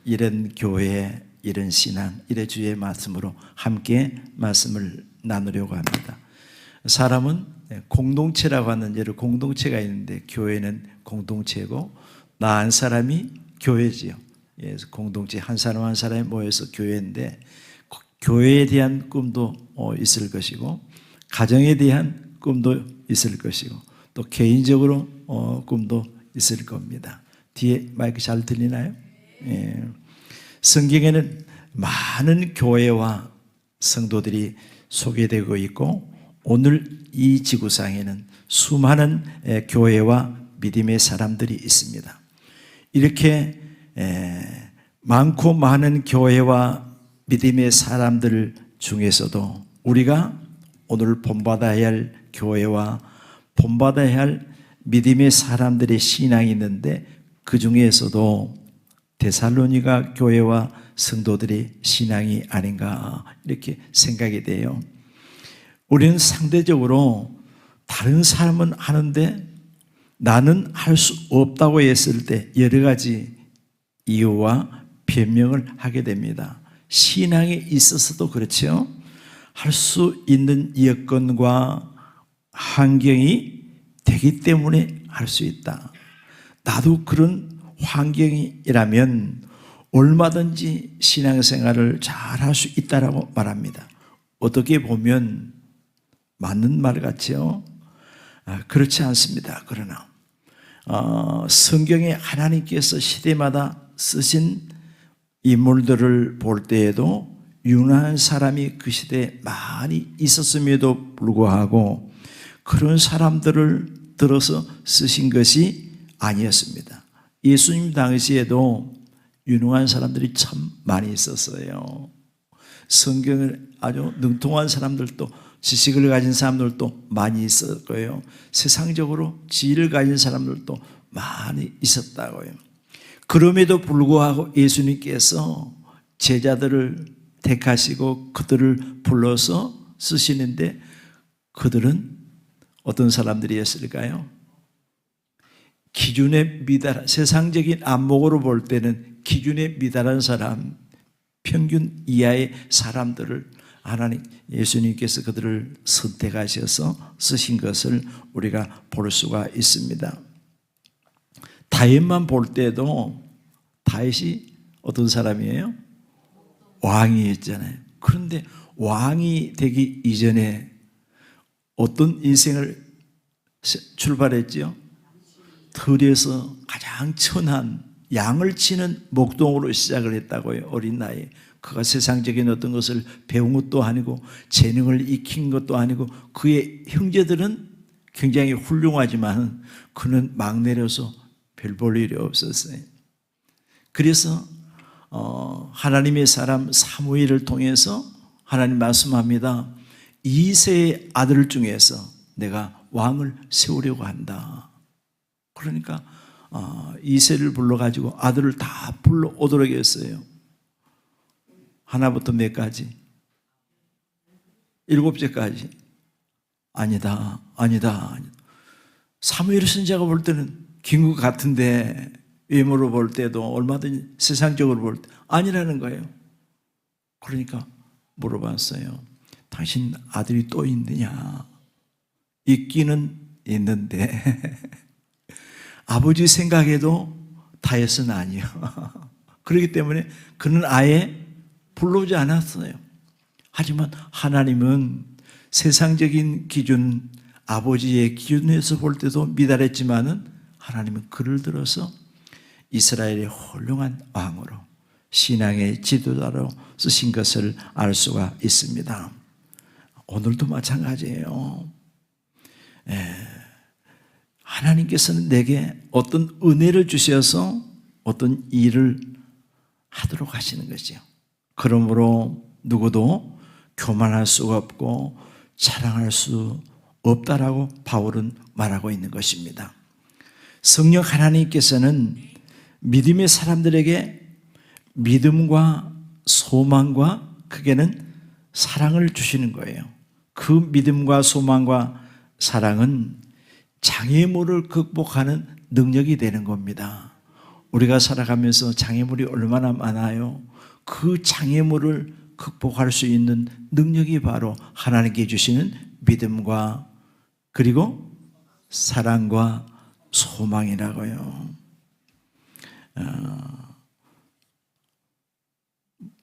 이런 교회, 이런 신앙, 이런 주의 말씀으로 함께 말씀을 나누려고 합니다. 사람은 공동체라고 하는 여러 공동체가 있는데 교회는 공동체고 나 한 사람이 교회지요. 그래서 공동체 한 사람 한 사람이 모여서 교회인데 교회에 대한 꿈도 있을 것이고 가정에 대한 꿈도 있을 것이고 또 개인적으로 꿈도 있을 겁니다. 뒤에 마이크 잘 들리나요? 예. 성경에는 많은 교회와 성도들이 소개되고 있고 오늘 이 지구상에는 수많은 교회와 믿음의 사람들이 있습니다. 이렇게 많고 많은 교회와 믿음의 사람들 중에서도 우리가 오늘 본받아야 할 교회와 본받아야 할 믿음의 사람들의 신앙이 있는데 그 중에서도 데살로니가 교회와 성도들의 신앙이 아닌가 이렇게 생각이 돼요. 우리는 상대적으로 다른 사람은 하는데 나는 할 수 없다고 했을 때 여러 가지 이유와 변명을 하게 됩니다. 신앙에 있어서도 그렇죠. 할 수 있는 여건과 환경이 되기 때문에 할 수 있다. 나도 그런 환경이라면 얼마든지 신앙생활을 잘 할 수 있다라고 말합니다. 어떻게 보면 맞는 말 같죠? 그렇지 않습니다. 그러나 성경에 하나님께서 시대마다 쓰신 인물들을 볼 때에도 유능한 사람이 그 시대에 많이 있었음에도 불구하고 그런 사람들을 들어서 쓰신 것이 아니었습니다. 예수님 당시에도 유능한 사람들이 참 많이 있었어요. 성경을 아주 능통한 사람들도 지식을 가진 사람들도 많이 있을 거예요. 세상적으로 지혜를 가진 사람들도 많이 있었다고요. 그럼에도 불구하고 예수님께서 제자들을 택하시고 그들을 불러서 쓰시는데 그들은 어떤 사람들이었을까요? 기준에 미달한, 세상적인 안목으로 볼 때는 기준에 미달한 사람, 평균 이하의 사람들을 하나님 예수님께서 그들을 선택하셔서 쓰신 것을 우리가 볼 수가 있습니다. 다윗만 볼 때도 다윗이 어떤 사람이에요? 왕이었잖아요. 그런데 왕이 되기 이전에 어떤 인생을 출발했죠? 들에서 가장 천한 양을 치는 목동으로 시작을 했다고요. 어린 나이에. 그가 세상적인 어떤 것을 배운 것도 아니고 재능을 익힌 것도 아니고 그의 형제들은 굉장히 훌륭하지만 그는 막내로서 별 볼 일이 없었어요. 그래서 하나님의 사람 사무엘을 통해서 하나님 말씀합니다. 이새의 아들 중에서 내가 왕을 세우려고 한다. 그러니까 이새를 불러가지고 아들을 다 불러오도록 했어요. 하나부터 몇 가지? 7째까지. 아니다. 사무엘 선지자가 볼 때는 긴 것 같은데 외모로 볼 때도 얼마든지 세상적으로 볼 때 아니라는 거예요. 그러니까 물어봤어요. 당신 아들이 또 있느냐? 있기는 있는데 아버지 생각에도 다윗은 아니에요. 그렇기 때문에 그는 아예 불러오지 않았어요. 하지만 하나님은 세상적인 기준, 아버지의 기준에서 볼 때도 미달했지만은 하나님은 그를 들어서 이스라엘의 훌륭한 왕으로 신앙의 지도자로 쓰신 것을 알 수가 있습니다. 오늘도 마찬가지예요. 하나님께서는 내게 어떤 은혜를 주셔서 어떤 일을 하도록 하시는 거죠. 그러므로 누구도 교만할 수가 없고 자랑할 수 없다라고 바울은 말하고 있는 것입니다. 성령 하나님께서는 믿음의 사람들에게 믿음과 소망과 크게는 사랑을 주시는 거예요. 그 믿음과 소망과 사랑은 장애물을 극복하는 능력이 되는 겁니다. 우리가 살아가면서 장애물이 얼마나 많아요. 그 장애물을 극복할 수 있는 능력이 바로 하나님께 주시는 믿음과 그리고 사랑과 소망이라고요.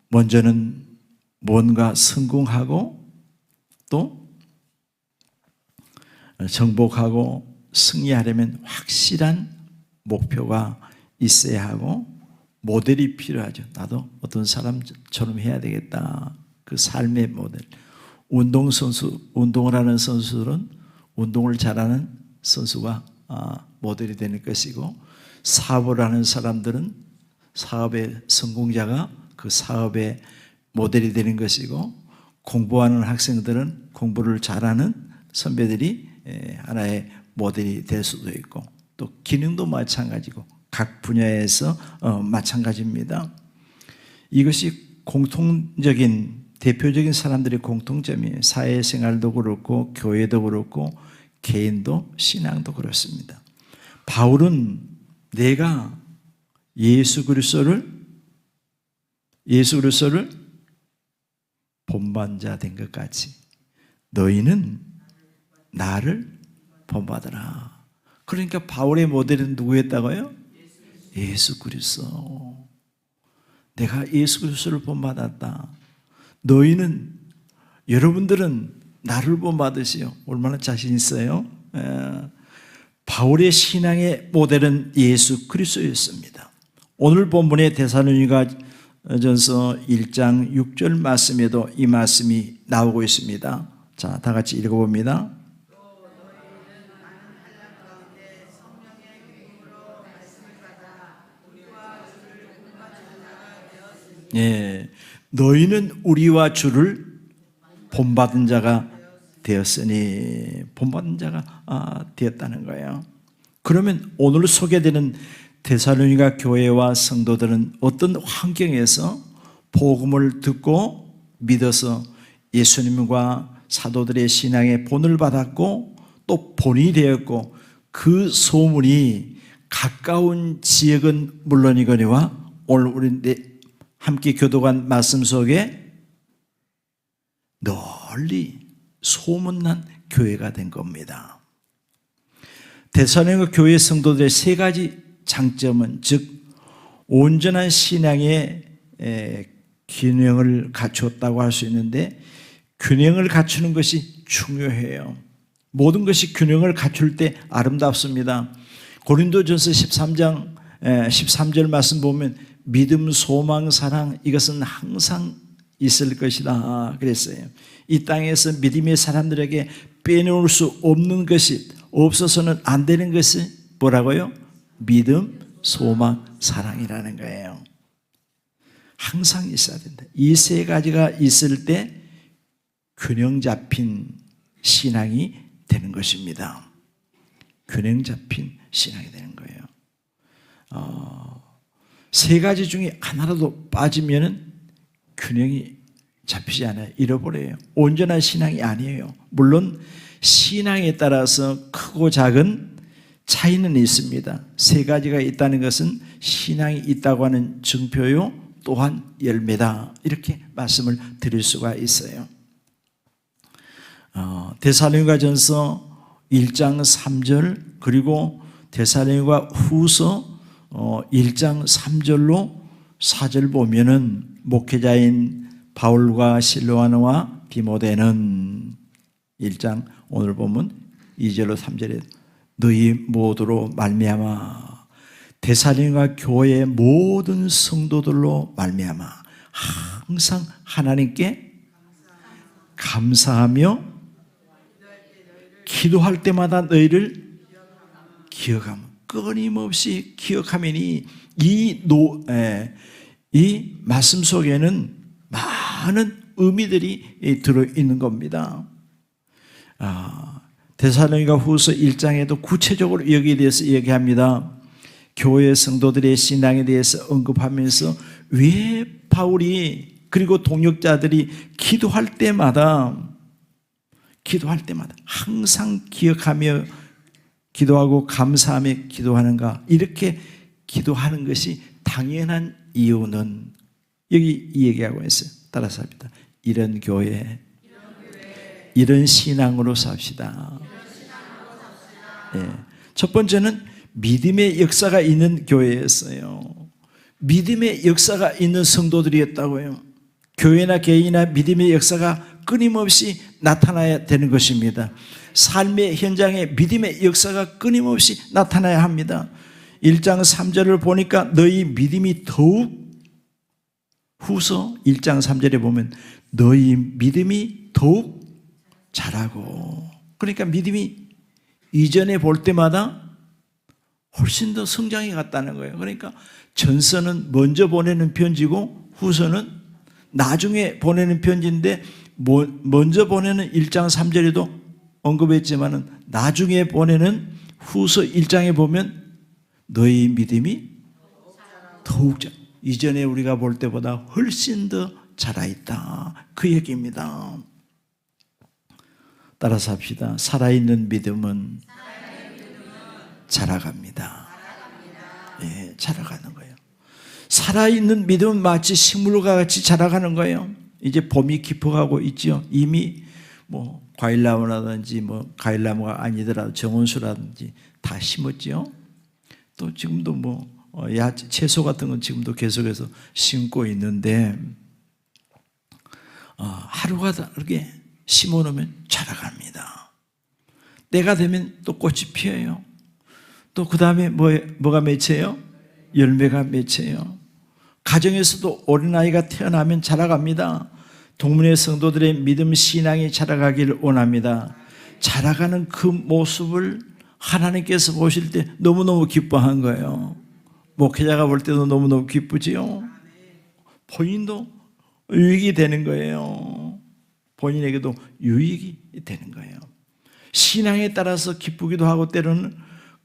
먼저는 뭔가 성공하고 또 정복하고 승리하려면 확실한 목표가 있어야 하고 모델이 필요하죠. 나도 어떤 사람처럼 해야 되겠다. 그 삶의 모델. 운동을 하는 선수들은 운동을 잘하는 선수가 모델이 되는 것이고, 사업을 하는 사람들은 사업의 성공자가 그 사업의 모델이 되는 것이고, 공부하는 학생들은 공부를 잘하는 선배들이 하나의 모델이 될 수도 있고, 또 기능도 마찬가지고 각 분야에서 마찬가지입니다. 이것이 공통적인 대표적인 사람들의 공통점이에요. 사회생활도 그렇고 교회도 그렇고 개인도 신앙도 그렇습니다. 바울은 내가 예수 그리스도를 본받은 자 된 것 같이 너희는 나를 본받으라. 그러니까 바울의 모델은 누구였다고요? 예수 그리스도. 내가 예수 그리스도를 본받았다. 너희는, 여러분들은 나를 본받으시오. 얼마나 자신 있어요? 바울의 신앙의 모델은 예수 그리스도였습니다. 오늘 본문의 데살로니가전서 1장 6절 말씀에도 이 말씀이 나오고 있습니다. 자, 다 같이 읽어봅니다. 예, 너희는 우리와 주를 본받은 자가 되었으니, 본받은 자가 되었다는 거예요. 그러면 오늘 소개되는 데살로니가 교회와 성도들은 어떤 환경에서 복음을 듣고 믿어서 예수님과 사도들의 신앙의 본을 받았고 또 본이 되었고, 그 소문이 가까운 지역은 물론이거니와 오늘 우리 함께 교도관 말씀 속에 널리 소문난 교회가 된 겁니다. 데살로니가 교회 성도들의 세 가지 장점은, 즉 온전한 신앙의 균형을 갖추었다고 할 수 있는데, 균형을 갖추는 것이 중요해요. 모든 것이 균형을 갖출 때 아름답습니다. 고린도전서 13장 13절 말씀 보면 믿음, 소망, 사랑, 이것은 항상 있을 것이다 그랬어요. 이 땅에서 믿음의 사람들에게 빼놓을 수 없는 것이, 없어서는 안 되는 것이 뭐라고요? 믿음, 소망, 사랑이라는 거예요. 항상 있어야 된다. 이 세 가지가 있을 때 균형 잡힌 신앙이 되는 것입니다. 균형 잡힌 신앙이 되는 거예요. 세 가지 중에 하나라도 빠지면은 균형이 잡히지 않아요. 잃어버려요. 온전한 신앙이 아니에요. 물론 신앙에 따라서 크고 작은 차이는 있습니다. 세 가지가 있다는 것은 신앙이 있다고 하는 증표요, 또한 열매다, 이렇게 말씀을 드릴 수가 있어요. 데살로니가전서 1장 3절 그리고 데살로니가 후서 1장 3절로 4절 보면은 목회자인 바울과 실로아나와 디모데는 1장 오늘 보면 2절로 3절에 너희 모두로 말미암아 데살로니가 교회의 모든 성도들로 말미암아 항상 하나님께 감사하며 기도할 때마다 너희를 기억하며, 끊임없이 기억하면이 이 말씀 속에는 많은 의미들이 들어있는 겁니다. 데살로니가 후서 1장에도 구체적으로 여기에 대해서 얘기합니다. 교회 성도들의 신앙에 대해서 언급하면서 왜 바울이 그리고 동역자들이 기도할 때마다 항상 기억하며 기도하고 감사하며 기도하는가, 이렇게 기도하는 것이 당연한 이유는 여기 이 얘기하고 있어요. 따라서 합니다. 이런 교회, 이런 신앙으로 삽시다. 예. 첫 번째는 믿음의 역사가 있는 교회였어요. 믿음의 역사가 있는 성도들이었다고요. 교회나 개인이나 믿음의 역사가 끊임없이 나타나야 되는 것입니다. 삶의 현장에 믿음의 역사가 끊임없이 나타나야 합니다. 1장 3절을 보니까 너희 믿음이 더욱, 후서 1장 3절에 보면 너희 믿음이 더욱 자라고, 그러니까 믿음이 이전에 볼 때마다 훨씬 더 성장해 갔다는 거예요. 그러니까 전서는 먼저 보내는 편지고 후서는 나중에 보내는 편지인데, 먼저 보내는 1장 3절에도 언급했지만은 나중에 보내는 후서 1장에 보면 너희 믿음이 더욱 이전에 우리가 볼 때보다 훨씬 더 자라있다, 그 얘기입니다. 따라서 합시다. 살아있는 믿음은 자라갑니다. 예, 자라가는 거예요. 살아있는 믿음은 마치 식물과 같이 자라가는 거예요. 이제 봄이 깊어가고 있죠. 이미 뭐 과일나무라든지 뭐 과일나무가 아니더라도 정원수라든지 다 심었죠. 또 지금도 뭐 야채, 채소 같은 건 지금도 계속해서 심고 있는데, 하루가 다르게 심어놓으면 자라갑니다. 때가 되면 또 꽃이 피어요. 또 그 다음에 뭐가 맺혀요? 열매가 맺혀요. 가정에서도 어린아이가 태어나면 자라갑니다. 동문회 성도들의 믿음 신앙이 자라가기를 원합니다. 자라가는 그 모습을 하나님께서 보실 때 너무너무 기뻐한 거예요. 목회자가 볼 때도 너무너무 기쁘지요. 본인도 유익이 되는 거예요. 본인에게도 유익이 되는 거예요. 신앙에 따라서 기쁘기도 하고 때로는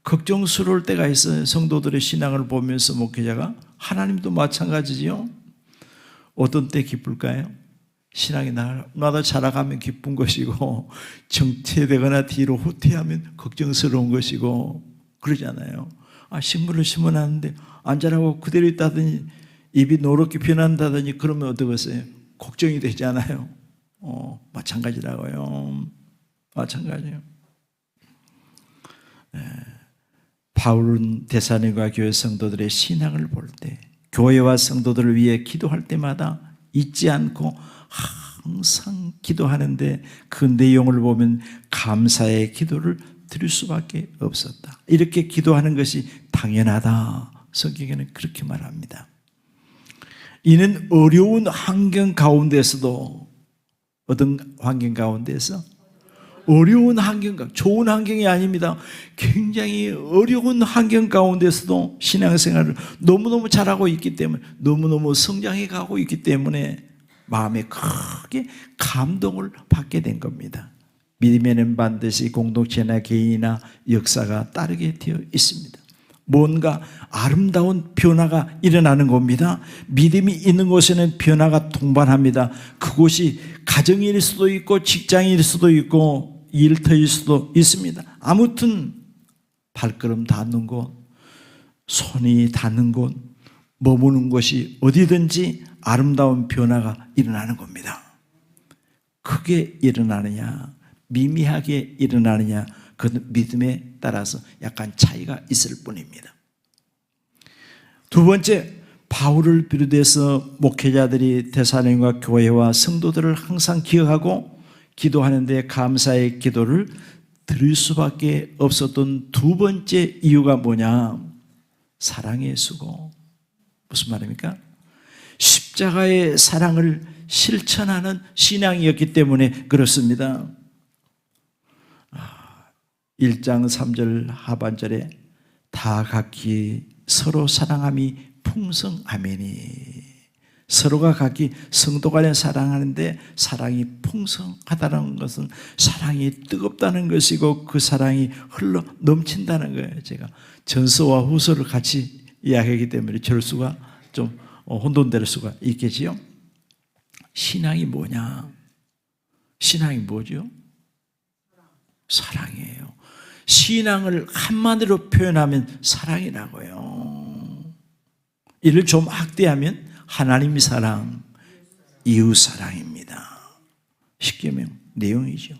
걱정스러울 때가 있어요. 성도들의 신앙을 보면서 목회자가, 하나님도 마찬가지지요. 어떤 때 기쁠까요? 신앙이 날마다 자라가면 기쁜 것이고, 정체되거나 뒤로 후퇴하면 걱정스러운 것이고 그러잖아요. 식물을 심어놨는데 안 자라고 그대로 있다더니 입이 노랗게 변한다더니 그러면 어떠겠어요? 걱정이 되잖아요. 마찬가지라고요. 마찬가지예요. 네. 바울은 데살로니가 교회 성도들의 신앙을 볼 때, 교회와 성도들을 위해 기도할 때마다 잊지 않고 항상 기도하는데 그 내용을 보면 감사의 기도를 드릴 수밖에 없었다. 이렇게 기도하는 것이 당연하다. 성경에는 그렇게 말합니다. 이는 어려운 환경 가운데서도, 어떤 환경 가운데서? 어려운 환경, 좋은 환경이 아닙니다. 굉장히 어려운 환경 가운데서도 신앙생활을 너무너무 잘하고 있기 때문에, 너무너무 성장해 가고 있기 때문에 마음에 크게 감동을 받게 된 겁니다. 믿음에는 반드시 공동체나 개인이나 역사가 따르게 되어 있습니다. 뭔가 아름다운 변화가 일어나는 겁니다. 믿음이 있는 곳에는 변화가 동반합니다. 그곳이 가정일 수도 있고 직장일 수도 있고 일터일 수도 있습니다. 아무튼 발걸음 닿는 곳, 손이 닿는 곳, 머무는 곳이 어디든지 아름다운 변화가 일어나는 겁니다. 크게 일어나느냐, 미미하게 일어나느냐, 그 믿음에 따라서 약간 차이가 있을 뿐입니다. 두 번째, 바울을 비롯해서 목회자들이 데살로니가 교회와 성도들을 항상 기억하고 기도하는데 감사의 기도를 드릴 수밖에 없었던 두 번째 이유가 뭐냐? 사랑의 수고. 무슨 말입니까? 십자가의 사랑을 실천하는 신앙이었기 때문에 그렇습니다. 1장 3절 하반절에 다 각기 서로 사랑함이 풍성하매니, 서로가 각기 성도 간에 사랑하는데 사랑이 풍성하다는 것은 사랑이 뜨겁다는 것이고 그 사랑이 흘러 넘친다는 거예요. 제가 전서와 후서를 같이 이야기하기 때문에 저럴 수가 좀 혼돈될 수가 있겠지요. 신앙이 뭐냐? 신앙이 뭐죠? 사랑이에요. 신앙을 한마디로 표현하면 사랑이라고요. 이를 좀 확대하면 하나님 사랑, 이웃 사랑입니다. 십계명 내용이죠.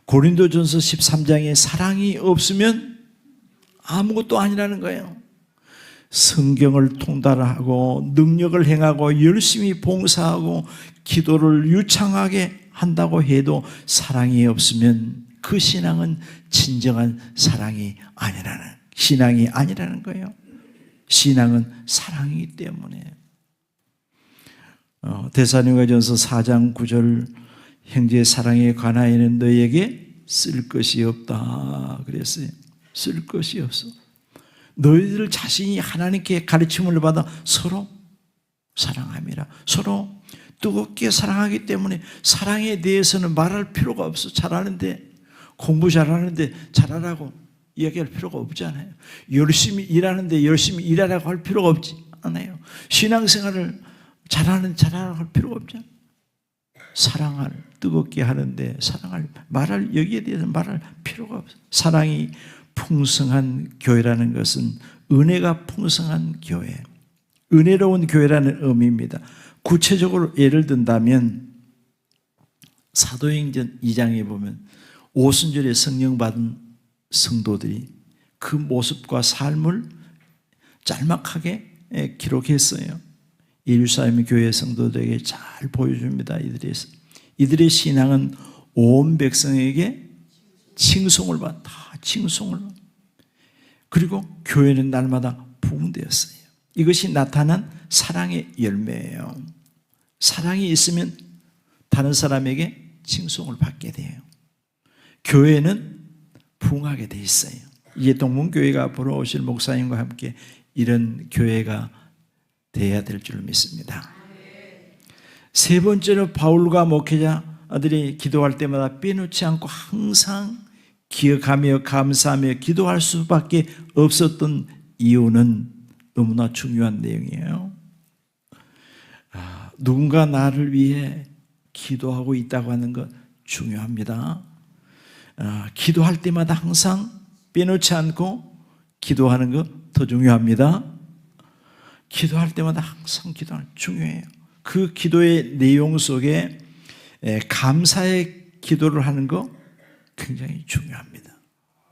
고린도전서 13장에 사랑이 없으면 아무것도 아니라는 거예요. 성경을 통달하고 능력을 행하고 열심히 봉사하고 기도를 유창하게 한다고 해도 사랑이 없으면 그 신앙은 진정한 사랑이 아니라는, 신앙이 아니라는 거예요. 신앙은 사랑이기 때문에. 데살로니가전서 4장 9절 형제의 사랑에 관하여는 너희에게 쓸 것이 없다 그랬어요. 쓸 것이 없어. 너희들 자신이 하나님께 가르침을 받아 서로 사랑함이라. 서로 뜨겁게 사랑하기 때문에 사랑에 대해서는 말할 필요가 없어. 잘하는데, 공부 잘하는데 잘하라고 이야기할 필요가 없잖아요. 열심히 일하는데 열심히 일하라고 할 필요가 없지 않아요. 신앙생활을 잘하라고 할 필요가 없잖아요. 사랑을 뜨겁게 하는데 사랑을 말할, 여기에 대해서 말할 필요가 없어. 사랑이 풍성한 교회라는 것은 은혜가 풍성한 교회, 은혜로운 교회라는 의미입니다. 구체적으로 예를 든다면 사도행전 2장에 보면 오순절에 성령 받은 성도들이 그 모습과 삶을 짤막하게 기록했어요. 예루살렘 교회 성도들에게 잘 보여줍니다. 이들의 신앙은 온 백성에게 칭송을 받다. 칭송을. 그리고 교회는 날마다 부흥되었어요. 이것이 나타난 사랑의 열매예요. 사랑이 있으면 다른 사람에게 칭송을 받게 돼요. 교회는 부흥하게 돼 있어요. 이제 동문교회가 앞으로 오실 목사님과 함께 이런 교회가 되어야 될 줄 믿습니다. 세 번째로 바울과 목회자들이 기도할 때마다 빼놓지 않고 항상 기억하며 감사하며 기도할 수밖에 없었던 이유는 너무나 중요한 내용이에요. 누군가 나를 위해 기도하고 있다고 하는 것 중요합니다. 기도할 때마다 항상 빼놓지 않고 기도하는 것 더 중요합니다. 기도할 때마다 항상 기도하는 것 중요해요. 그 기도의 내용 속에 감사의 기도를 하는 것 굉장히 중요합니다.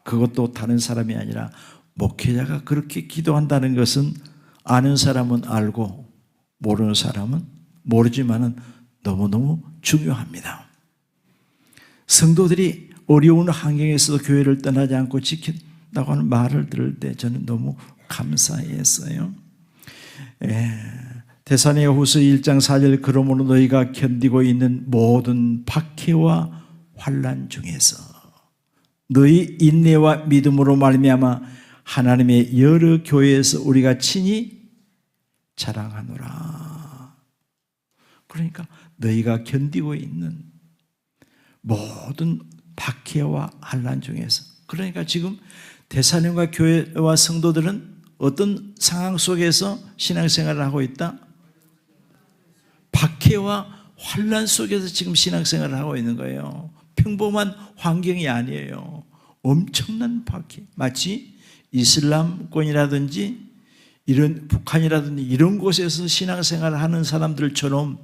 그것도 다른 사람이 아니라 목회자가 그렇게 기도한다는 것은 아는 사람은 알고 모르는 사람은 모르지만은 너무너무 중요합니다. 성도들이 어려운 환경에서도 교회를 떠나지 않고 지킨다고 하는 말을 들을 때 저는 너무 감사했어요. 데살로니가후서 1장 4절 그러므로 너희가 견디고 있는 모든 박해와 환난 중에서 너희 인내와 믿음으로 말미암아 하나님의 여러 교회에서 우리가 친히 자랑하노라. 그러니까 너희가 견디고 있는 모든 박해와 환난 중에서, 그러니까 지금 데살로니가 교회와 성도들은 어떤 상황 속에서 신앙생활을 하고 있다? 박해와 환난 속에서 지금 신앙생활을 하고 있는 거예요. 평범한 환경이 아니에요. 엄청난 박해. 마치 이슬람권이라든지 이런 북한이라든지 이런 곳에서 신앙생활을 하는 사람들처럼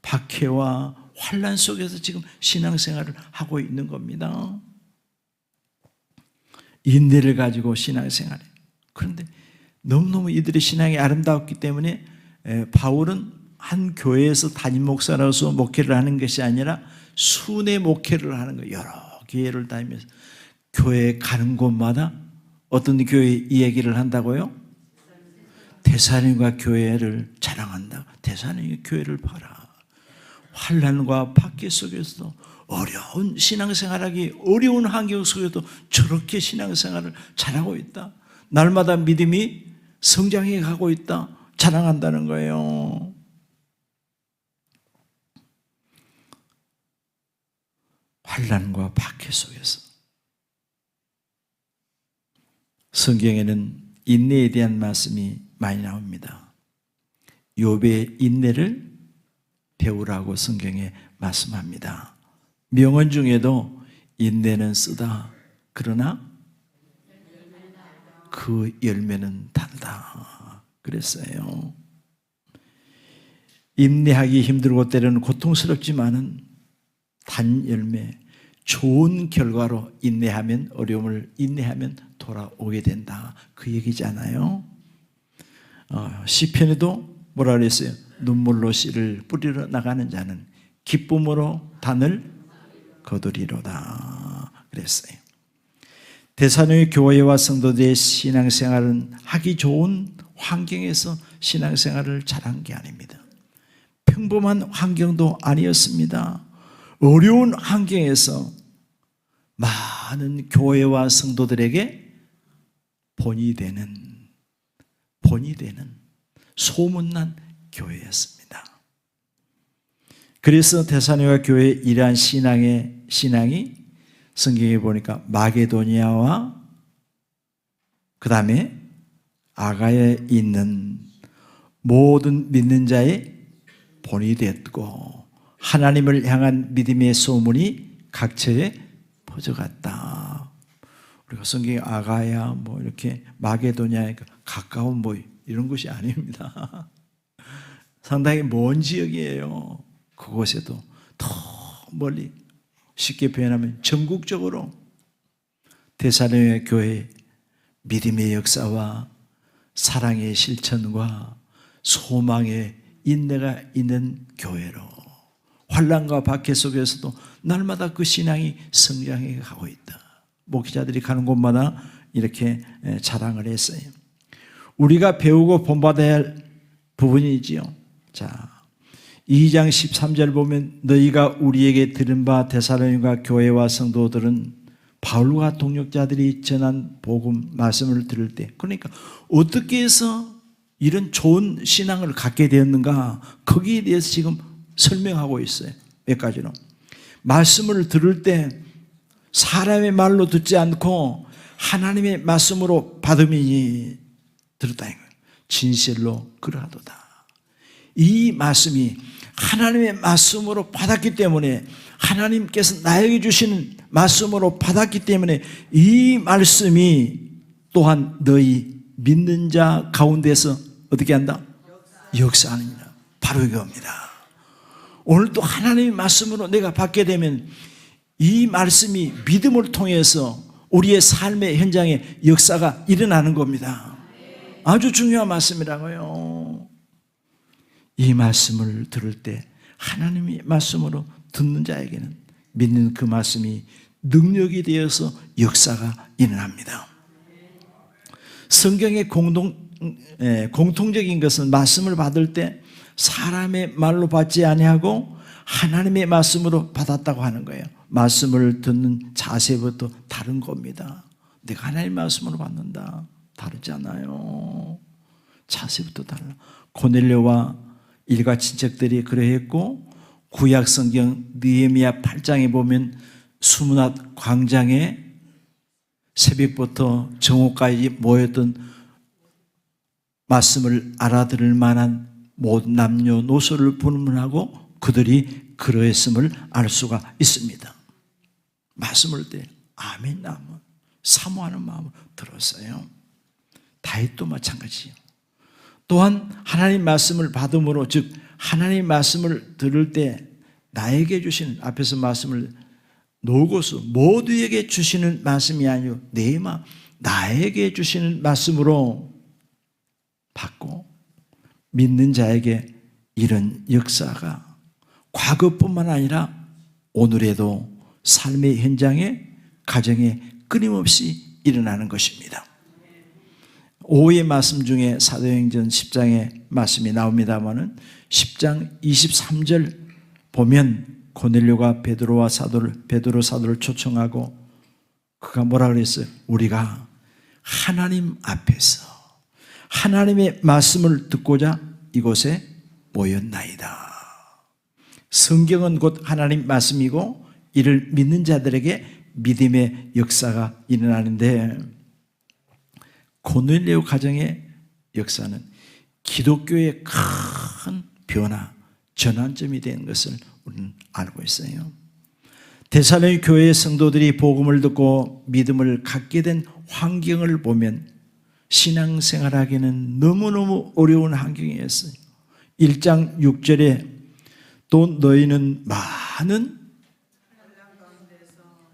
박해와 환난 속에서 지금 신앙생활을 하고 있는 겁니다. 인내를 가지고 신앙생활해. 그런데 너무너무 이들의 신앙이 아름다웠기 때문에 바울은 한 교회에서 담임 목사로서 목회를 하는 것이 아니라 순회 목회를 하는 거예요. 여러 교회를 다니면서 교회에 가는 곳마다 어떤 교회 이 얘기를 한다고요? 데살로니가 교회를 자랑한다. 데살로니가 교회를 봐라. 환난과 박해 속에서도 어려운 신앙생활하기 어려운 환경 속에도 저렇게 신앙생활을 잘하고 있다. 날마다 믿음이 성장해 가고 있다. 자랑한다는 거예요. 환난과 박해 속에서 성경에는 인내에 대한 말씀이 많이 나옵니다. 욥의 인내를 배우라고 성경에 말씀합니다. 명언 중에도 인내는 쓰다. 그러나 그 열매는 다르다. 그랬어요. 인내하기 힘들고 때로는 고통스럽지만은 단열매, 좋은 결과로 인내하면, 어려움을 인내하면 돌아오게 된다. 그 얘기잖아요. 시편에도 뭐라 그랬어요? 눈물로 씨를 뿌리러 나가는 자는 기쁨으로 단을 거두리로다 그랬어요. 데살로니가 교회와 성도들의 신앙생활은 하기 좋은 환경에서 신앙생활을 잘한 게 아닙니다. 평범한 환경도 아니었습니다. 어려운 환경에서 많은 교회와 성도들에게 본이 되는 소문난 교회였습니다. 그래서 데살로니가 교회의 이러한 신앙이 성경에 보니까 마게도니아와 그 다음에 아가야에 있는 모든 믿는 자의 본이 됐고 하나님을 향한 믿음의 소문이 각처에 퍼져갔다. 우리가 성경에 아가야 뭐 이렇게 마게도니아에 가까운 뭐 이런 곳이 아닙니다. 상당히 먼 지역이에요. 그곳에도 더 멀리, 쉽게 표현하면 전국적으로 데살로니가 교회 믿음의 역사와 사랑의 실천과 소망의 인내가 있는 교회로 환난과 박해 속에서도 날마다 그 신앙이 성장해 가고 있다. 목회자들이 가는 곳마다 이렇게 자랑을 했어요. 우리가 배우고 본받아야 할 부분이지요. 자, 2장 13절 보면 너희가 우리에게 들은 바 데살로니가 교회와 성도들은 바울과 동역자들이 전한 복음 말씀을 들을 때, 그러니까 어떻게 해서 이런 좋은 신앙을 갖게 되었는가, 거기에 대해서 지금 설명하고 있어요. 몇 가지로. 말씀을 들을 때 사람의 말로 듣지 않고 하나님의 말씀으로 받음이니 들었다 이거예요. 진실로 그러하도다. 이 말씀이 하나님의 말씀으로 받았기 때문에, 하나님께서 나에게 주시는 말씀으로 받았기 때문에 이 말씀이 또한 너희 믿는 자 가운데서 어떻게 한다? 역사하느니라. 바로 이겁니다. 오늘 또 하나님의 말씀으로 내가 받게 되면 이 말씀이 믿음을 통해서 우리의 삶의 현장에 역사가 일어나는 겁니다. 아주 중요한 말씀이라고요. 이 말씀을 들을 때 하나님의 말씀으로 듣는 자에게는 믿는 그 말씀이 능력이 되어서 역사가 일어납니다. 성경의 공통적인 것은 말씀을 받을 때 사람의 말로 받지 아니하고 하나님의 말씀으로 받았다고 하는 거예요. 말씀을 듣는 자세부터 다른 겁니다. 내가 하나님의 말씀으로 받는다. 다르잖아요. 자세부터 달라. 고넬료와 일가 친척들이 그러했고, 구약 성경 느헤미야 8장에 보면 수문앞 광장에 새벽부터 정오까지 모였던 말씀을 알아들을 만한 모든 남녀노소를 불문하고 그들이 그러했음을 알 수가 있습니다. 말씀을 때 아멘, 아멘 사모하는 마음을 들었어요. 다윗도 마찬가지예요. 또한 하나님 말씀을 받음으로, 즉 하나님 말씀을 들을 때 나에게 주시는, 앞에서 말씀을 노고서 모두에게 주시는 말씀이 아니요 내 마음, 나에게 주시는 말씀으로 받고 믿는 자에게 이런 역사가 과거뿐만 아니라 오늘에도 삶의 현장에, 가정에 끊임없이 일어나는 것입니다. 오후의 말씀 중에 사도행전 10장의 말씀이 나옵니다마는 10장 23절 보면 고넬료가 베드로 사도를 초청하고 그가 뭐라 그랬어요? 우리가 하나님 앞에서 하나님의 말씀을 듣고자 이곳에 모였나이다. 성경은 곧 하나님 말씀이고 이를 믿는 자들에게 믿음의 역사가 일어나는데, 고넬료 가정의 역사는 기독교의 큰 변화, 전환점이 된 것을 우리는 알고 있어요. 데살로니가 교회의 성도들이 복음을 듣고 믿음을 갖게 된 환경을 보면 신앙생활하기는 너무너무 어려운 환경이었어요. 1장 6절에 또 너희는 많은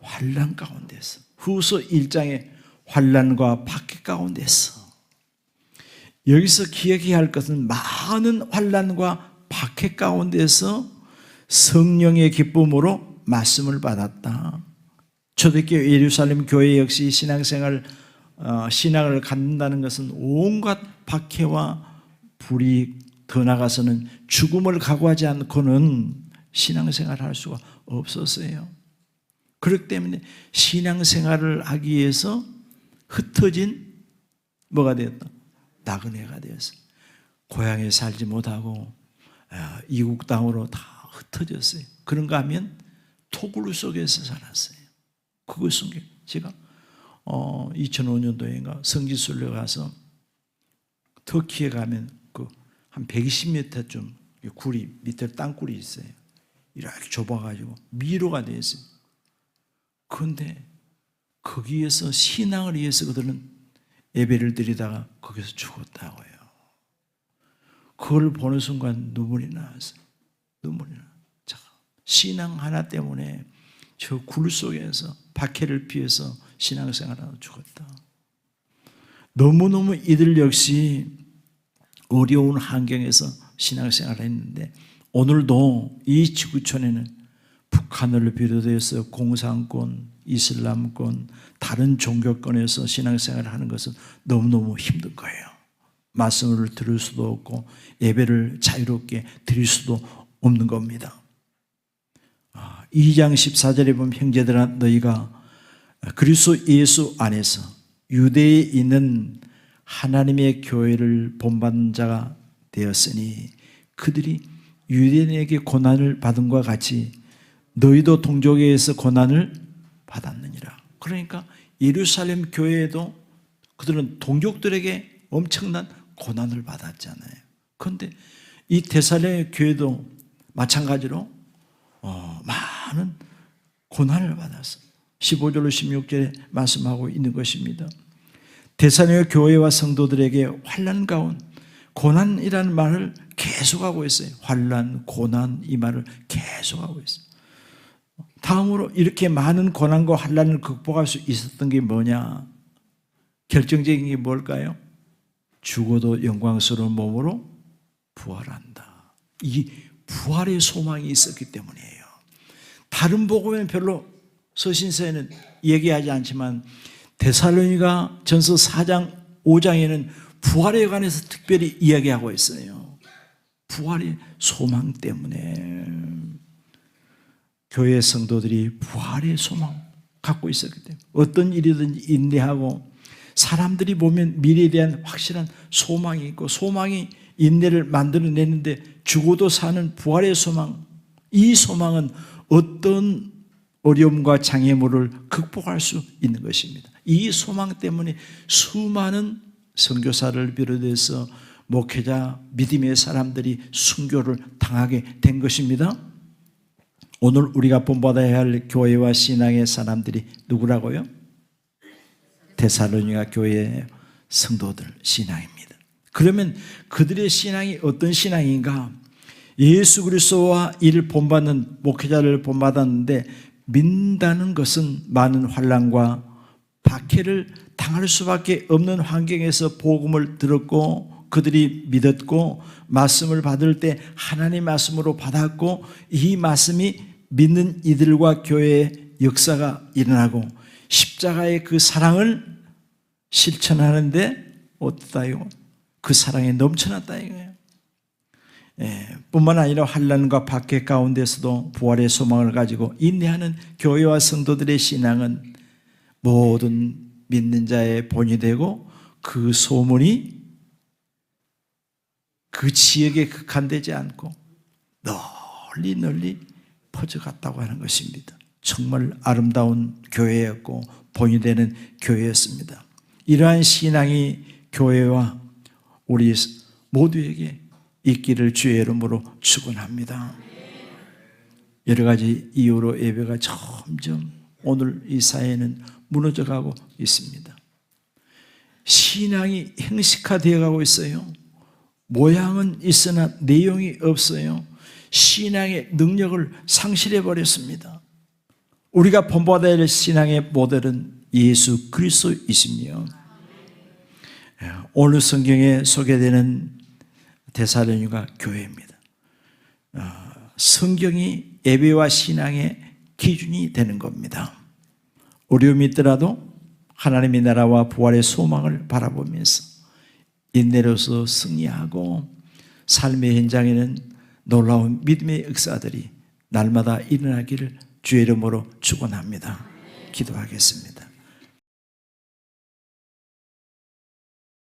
환난 가운데서, 후서 1장에 환난과 박해 가운데서, 여기서 기억해야 할 것은 많은 환난과 박해 가운데서 성령의 기쁨으로 말씀을 받았다. 초대교회 예루살렘 교회 역시 신앙을 갖는다는 것은 온갖 박해와 불이, 더 나아가서는 죽음을 각오하지 않고는 신앙생활을 할 수가 없었어요. 그렇기 때문에 신앙생활을 하기 위해서 흩어진 뭐가 되었다? 나그네가 되었어요. 고향에 살지 못하고 이국 땅으로 다 흩어졌어요. 그런가 하면 토굴 속에서 살았어요. 그걸 숨겨. 제가 2005년도인가 성지순례 가서 터키에 가면 한 120m쯤 굴이, 밑에 땅굴이 있어요. 이렇게 좁아가지고 미로가 되어 있어요. 그런데 거기에서 신앙을 위해서 그들은 예배를 드리다가 거기서 죽었다고요. 그걸 보는 순간 눈물이 나왔어요. 눈물이 나. 신앙 하나 때문에 저 굴 속에서 박해를 피해서 신앙생활하다 죽었다. 너무너무 이들 역시 어려운 환경에서 신앙생활을 했는데, 오늘도 이 지구촌에는 북한을 비롯해서 공산권, 이슬람권, 다른 종교권에서 신앙생활을 하는 것은 너무너무 힘든 거예요. 말씀을 들을 수도 없고 예배를 자유롭게 드릴 수도 없는 겁니다. 2장 14절에 보면 형제들아 너희가 그리스도 예수 안에서 유대에 있는 하나님의 교회를 본받는 자가 되었으니 그들이 유대인에게 고난을 받은 것과 같이 너희도 동족에게서 고난을 받았느니라. 그러니까 예루살렘 교회에도 그들은 동족들에게 엄청난 고난을 받았잖아요. 그런데 이 데살로니가 교회도 마찬가지로 많은 고난을 받았어요. 15절로 16절에 말씀하고 있는 것입니다. 데살로니가 교회와 성도들에게 환난 가운, 고난이라는 말을 계속하고 있어요. 환난, 고난, 이 말을 계속하고 있어요. 다음으로 이렇게 많은 고난과 환난을 극복할 수 있었던 게 뭐냐? 결정적인 게 뭘까요? 죽어도 영광스러운 몸으로 부활한다. 이 부활의 소망이 있었기 때문이에요. 다른 복음에는 별로 서신서에는 얘기하지 않지만 데살로니가 전서 4장 5장에는 부활에 관해서 특별히 이야기하고 있어요. 부활의 소망 때문에 교회 성도들이 부활의 소망 갖고 있었기 때문에 어떤 일이든지 인내하고, 사람들이 보면 미래에 대한 확실한 소망이 있고 소망이 인내를 만들어내는데, 죽어도 사는 부활의 소망, 이 소망은 어떤 어려움과 장애물을 극복할 수 있는 것입니다. 이 소망 때문에 수많은 선교사를 비롯해서 목회자, 믿음의 사람들이 순교를 당하게 된 것입니다. 오늘 우리가 본받아야 할 교회와 신앙의 사람들이 누구라고요? 데살로니가 교회의 성도들 신앙입니다. 그러면 그들의 신앙이 어떤 신앙인가? 예수 그리스도와 이를 본받는 목회자를 본받았는데, 믿는다는 것은 많은 환난과 박해를 당할 수밖에 없는 환경에서 복음을 들었고 그들이 믿었고 말씀을 받을 때 하나님의 말씀으로 받았고, 이 말씀이 믿는 이들과 교회의 역사가 일어나고 십자가의 그 사랑을 실천하는데 어떠다요? 그 사랑에 넘쳐났다 이거예요. 뿐만 아니라 환난과 박해 가운데서도 부활의 소망을 가지고 인내하는 교회와 성도들의 신앙은 모든 믿는 자의 본이 되고, 그 소문이 그 지역에 국한되지 않고 널리 널리 퍼져갔다고 하는 것입니다. 정말 아름다운 교회였고 본이 되는 교회였습니다. 이러한 신앙이 교회와 우리 모두에게 있기를 주의 이름으로 축원합니다. 여러 가지 이유로 예배가 점점 오늘 이 사회는 무너져가고 있습니다. 신앙이 형식화되어 가고 있어요. 모양은 있으나 내용이 없어요. 신앙의 능력을 상실해 버렸습니다. 우리가 본받아야 할 신앙의 모델은 예수 그리스도이시며, 오늘 성경에 소개되는 데살로니가 교회입니다. 성경이 예배와 신앙의 기준이 되는 겁니다. 어려움이 있더라도 하나님의 나라와 부활의 소망을 바라보면서 인내로서 승리하고 삶의 현장에는 놀라운 믿음의 역사들이 날마다 일어나기를 주의 이름으로 축원합니다. 기도하겠습니다.